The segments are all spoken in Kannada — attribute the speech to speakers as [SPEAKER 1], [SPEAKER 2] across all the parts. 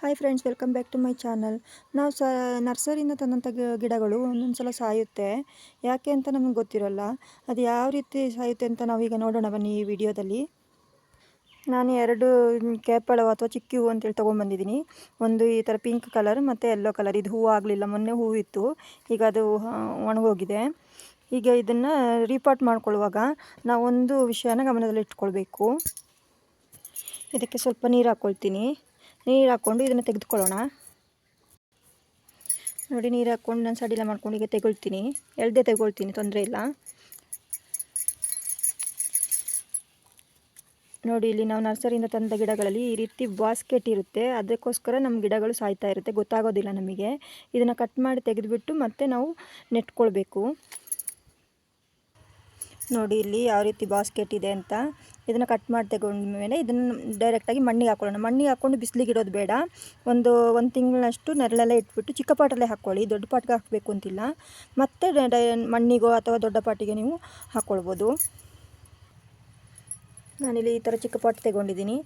[SPEAKER 1] Hi friends, welcome back to my channel. ನಾವು ನರ್ಸರಿಯಿಂದ ತಂದಂಥ ಗಿಡಗಳು ಒಂದೊಂದು ಸಲ ಸಾಯುತ್ತೆ. ಯಾಕೆ ಅಂತ ನಮಗೆ ಗೊತ್ತಿರೋಲ್ಲ. ಅದು ಯಾವ ರೀತಿ ಸಾಯುತ್ತೆ ಅಂತ ನಾವೀಗ ನೋಡೋಣ ಬನ್ನಿ ಈ ವಿಡಿಯೋದಲ್ಲಿ. ನಾನು 2 ಕೇಪಳು ಅಥವಾ ಚಿಕ್ಕಿ ಹೂವು ಅಂತೇಳಿ ತೊಗೊಂಬಂದಿದ್ದೀನಿ. ಒಂದು ಈ ಥರ ಪಿಂಕ್ ಕಲರ್ ಮತ್ತು ಯೆಲ್ಲೋ ಕಲರ್. ಇದು ಹೂವು ಆಗಲಿಲ್ಲ, ಮೊನ್ನೆ ಹೂವಿತ್ತು, ಈಗ ಅದು ಒಣಗೋಗಿದೆ. ಈಗ ಇದನ್ನು ರೀಪಾಟ್ ಮಾಡ್ಕೊಳ್ಳುವಾಗ ನಾವೊಂದು ವಿಷಯನ ಗಮನದಲ್ಲಿ ಇಟ್ಕೊಳ್ಬೇಕು. ಇದಕ್ಕೆ ಸ್ವಲ್ಪ ನೀರು ಹಾಕ್ಕೊಳ್ತೀನಿ. ನೀರು ಹಾಕ್ಕೊಂಡು ಇದನ್ನು ತೆಗೆದುಕೊಳ್ಳೋಣ. ನೋಡಿ, ನೀರು ಹಾಕ್ಕೊಂಡು ನಾನು ಸಡಿಲ ಮಾಡ್ಕೊಂಡು ಈಗ ತೆಗೊಳ್ತೀನಿ. ಎಳ್ದೇ ತೆಗೊಳ್ತೀನಿ, ತೊಂದರೆ ಇಲ್ಲ. ನೋಡಿ, ಇಲ್ಲಿ ನಾವು ನರ್ಸರಿಯಿಂದ ತಂದ ಗಿಡಗಳಲ್ಲಿ ಈ ರೀತಿ ಬಾಸ್ಕೆಟ್ ಇರುತ್ತೆ. ಅದಕ್ಕೋಸ್ಕರ ನಮ್ಮ ಗಿಡಗಳು ಸಾಯ್ತಾ ಇರುತ್ತೆ, ಗೊತ್ತಾಗೋದಿಲ್ಲ ನಮಗೆ. ಇದನ್ನು ಕಟ್ ಮಾಡಿ ತೆಗೆದುಬಿಟ್ಟು ಮತ್ತೆ ನಾವು ನೆಟ್ಕೊಳ್ಬೇಕು. ನೋಡಿ ಇಲ್ಲಿ ಯಾವ ರೀತಿ ಬಾಸ್ಕೆಟ್ ಇದೆ ಅಂತ. ಇದನ್ನು ಕಟ್ ಮಾಡಿ ತಗೊಂಡ್ಮೇಲೆ ಇದನ್ನು ಡೈರೆಕ್ಟಾಗಿ ಮಣ್ಣಿಗೆ ಹಾಕ್ಕೊಳ್ಳೋಣ. ಮಣ್ಣಿಗೆ ಹಾಕ್ಕೊಂಡು ಬಿಸಿಲಿಗೆ ಇಡೋದು ಬೇಡ. ಒಂದು ತಿಂಗಳಷ್ಟು ನೆರಳಲ್ಲೇ ಇಟ್ಬಿಟ್ಟು ಚಿಕ್ಕ ಪಾಟಲ್ಲೇ ಹಾಕ್ಕೊಳ್ಳಿ, ದೊಡ್ಡ ಪಾಟ್ಗೆ ಹಾಕಬೇಕು ಅಂತಿಲ್ಲ. ಮತ್ತು ಮಣ್ಣಿಗೋ ಅಥವಾ ದೊಡ್ಡ ಪಾಟಿಗೆ ನೀವು ಹಾಕ್ಕೊಳ್ಬೋದು. ನಾನಿಲ್ಲಿ ಈ ಥರ ಚಿಕ್ಕ ಪಾಟ್ ತಗೊಂಡಿದ್ದೀನಿ,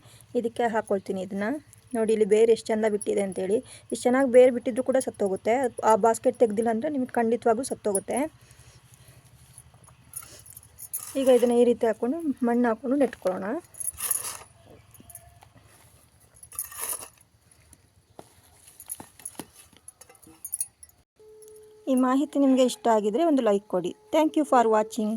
[SPEAKER 1] ಇದಕ್ಕೆ ಹಾಕ್ಕೊಳ್ತೀನಿ ಇದನ್ನು. ನೋಡಿ ಇಲ್ಲಿ ಬೇರೆ ಎಷ್ಟು ಚೆಂದ ಬಿಟ್ಟಿದೆ ಅಂತೇಳಿ. ಇಷ್ಟು ಚೆನ್ನಾಗಿ ಬೇರೆ ಬಿಟ್ಟಿದ್ರೂ ಕೂಡ ಸತ್ತೋಗುತ್ತೆ. ಆ ಬಾಸ್ಕೆಟ್ ತೆಗೆದಿಲ್ಲ ಅಂದರೆ ನಿಮಗೆ ಖಂಡಿತವಾಗ್ಲೂ ಸತ್ತೋಗುತ್ತೆ. ಈಗ ಇದನ್ನು ಈ ರೀತಿ ಹಾಕ್ಕೊಂಡು ಮಣ್ಣು ಹಾಕ್ಕೊಂಡು ನೆಟ್ಕೊಳ್ಳೋಣ. ಈ ಮಾಹಿತಿ ನಿಮಗೆ ಇಷ್ಟ ಆಗಿದರೆ ಒಂದು ಲೈಕ್ ಕೊಡಿ. Thank you for watching.